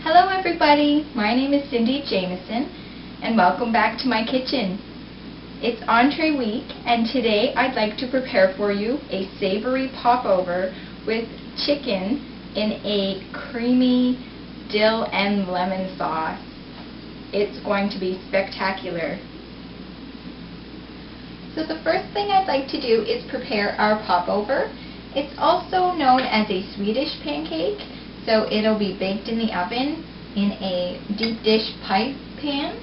Hello everybody, my name is Cindy Jameson and welcome back to my kitchen. It's entree week and today I'd like to prepare for you a savory popover with chicken in a creamy dill and lemon sauce. It's going to be spectacular. So the first thing I'd like to do is prepare our popover. It's also known as a Swedish pancake. So it'll be baked in the oven in a deep dish pie pan.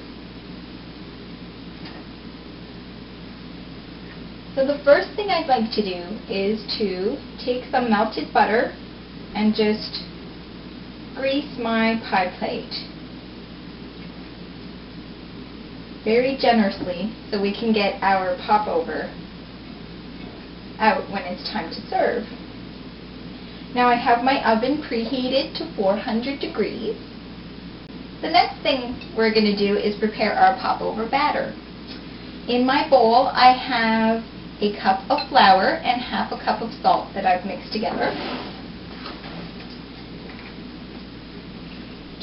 So the first thing I'd like to do is to take some melted butter and just grease my pie plate very generously so we can get our popover out when it's time to serve. Now I have my oven preheated to 400 degrees. The next thing we're going to do is prepare our popover batter. In my bowl I have a cup of flour and half a cup of salt that I've mixed together.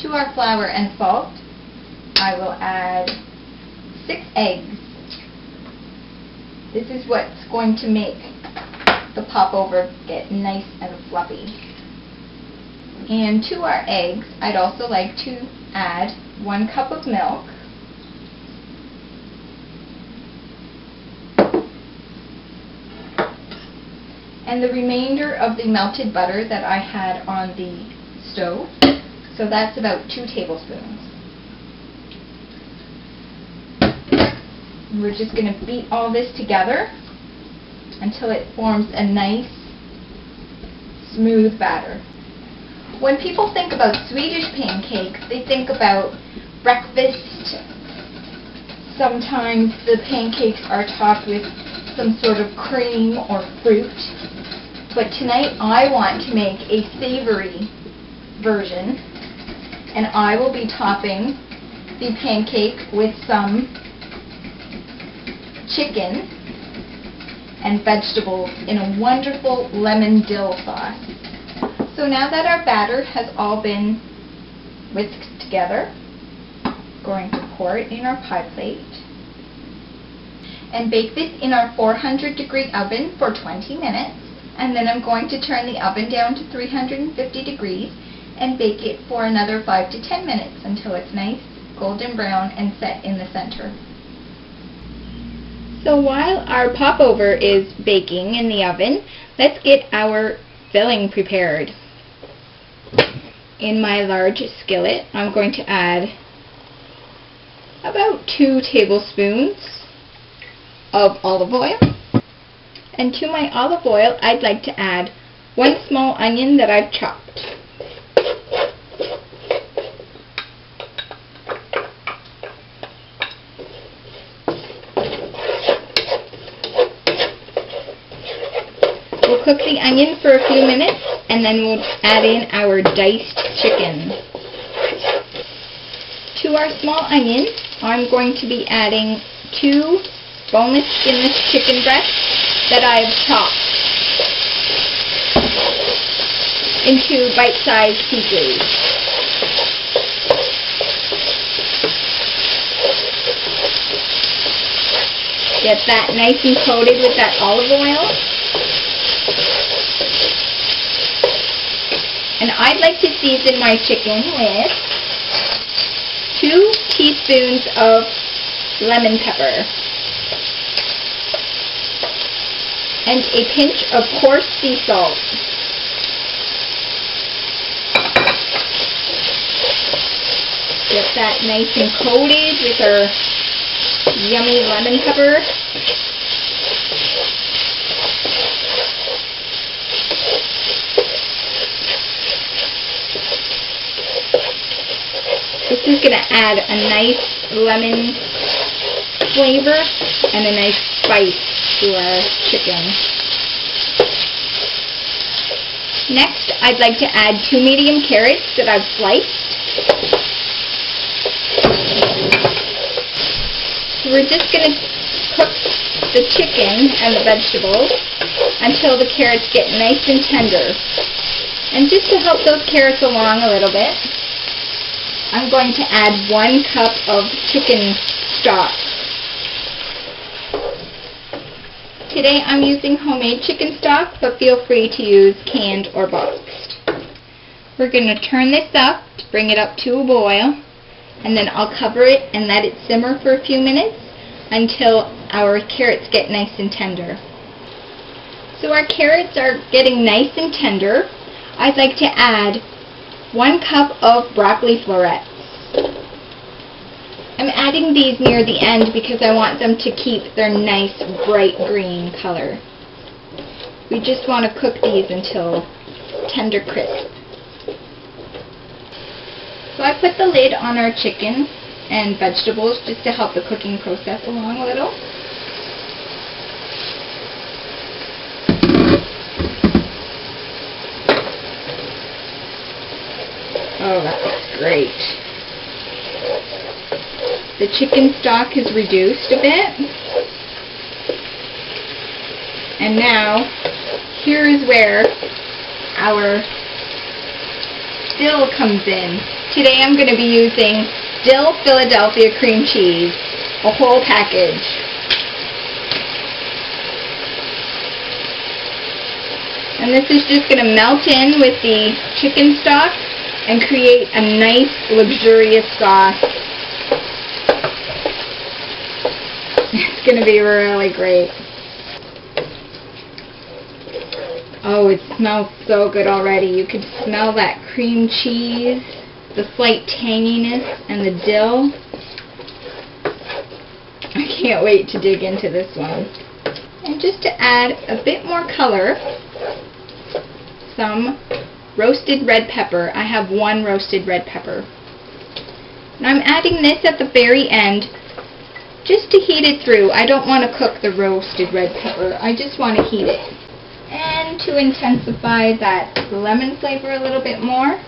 To our flour and salt I will add 6 eggs. This is what's going to make the popover get nice and fluffy. And to our eggs, I'd also like to add 1 cup of milk, and the remainder of the melted butter that I had on the stove. So that's about 2 tablespoons. We're just going to beat all this together until it forms a nice, smooth batter. When people think about Swedish pancakes, they think about breakfast. Sometimes the pancakes are topped with some sort of cream or fruit. But tonight I want to make a savory version, and I will be topping the pancake with some chicken and vegetables in a wonderful lemon dill sauce. So now that our batter has all been whisked together, I'm going to pour it in our pie plate and bake this in our 400 degree oven for 20 minutes. And then I'm going to turn the oven down to 350 degrees and bake it for another 5 to 10 minutes until it's nice, golden brown, and set in the center. So while our popover is baking in the oven, let's get our filling prepared. In my large skillet, I'm going to add about 2 tablespoons of olive oil. And to my olive oil, I'd like to add 1 small onion that I've chopped. We'll cook the onion for a few minutes and then we'll add in our diced chicken. To our small onion, I'm going to be adding 2 boneless, skinless chicken breasts that I've chopped into bite-sized pieces. Get that nice and coated with that olive oil. And I'd like to season my chicken with 2 teaspoons of lemon pepper and a pinch of coarse sea salt. Get that nice and coated with our yummy lemon pepper. This is going to add a nice lemon flavor and a nice spice to our chicken. Next, I'd like to add 2 medium carrots that I've sliced. So we're just going to cook the chicken and the vegetables until the carrots get nice and tender. And just to help those carrots along a little bit, I'm going to add 1 cup of chicken stock. Today I'm using homemade chicken stock, but feel free to use canned or boxed. We're going to turn this up to bring it up to a boil, and then I'll cover it and let it simmer for a few minutes until our carrots get nice and tender. So our carrots are getting nice and tender. I'd like to add 1 cup of broccoli florets. I'm adding these near the end because I want them to keep their nice bright green color. We just want to cook these until tender crisp. So I put the lid on our chicken and vegetables just to help the cooking process along a little. Oh, that looks great. The chicken stock has reduced a bit. And now, here is where our dill comes in. Today I'm going to be using dill Philadelphia cream cheese, a whole package. And this is just going to melt in with the chicken stock and create a nice, luxurious sauce. It's going to be really great. Oh, it smells so good already. You can smell that cream cheese, the slight tanginess, and the dill. I can't wait to dig into this one. And just to add a bit more color, some roasted red pepper. I have 1 roasted red pepper. And I'm adding this at the very end just to heat it through. I don't want to cook the roasted red pepper. I just want to heat it. And to intensify that lemon flavor a little bit more,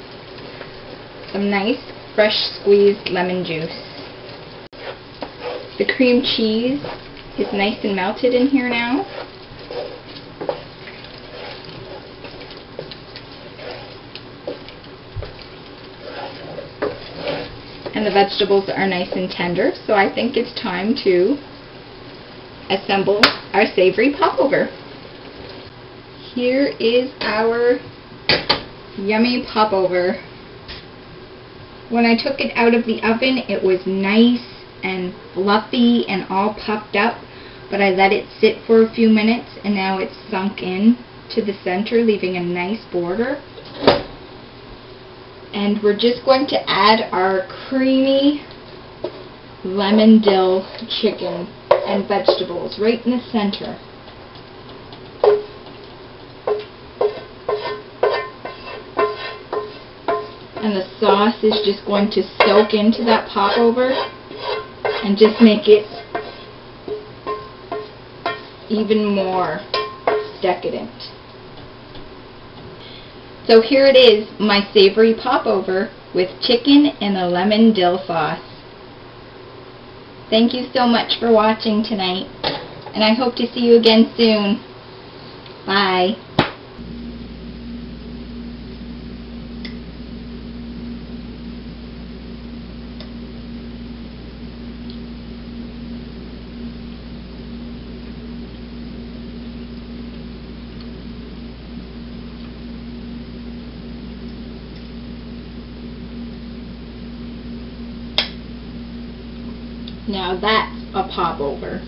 some nice fresh squeezed lemon juice. The cream cheese is nice and melted in here now. And the vegetables are nice and tender, so I think it's time to assemble our savory popover. Here is our yummy popover. When I took it out of the oven, it was nice and fluffy and all puffed up, but I let it sit for a few minutes and now it's sunk in to the center, leaving a nice border. And we're just going to add our creamy lemon dill chicken and vegetables right in the center. And the sauce is just going to soak into that popover and just make it even more decadent. So here it is, my savory popover with chicken and a lemon dill sauce. Thank you so much for watching tonight, and I hope to see you again soon. Bye. Now that's a popover.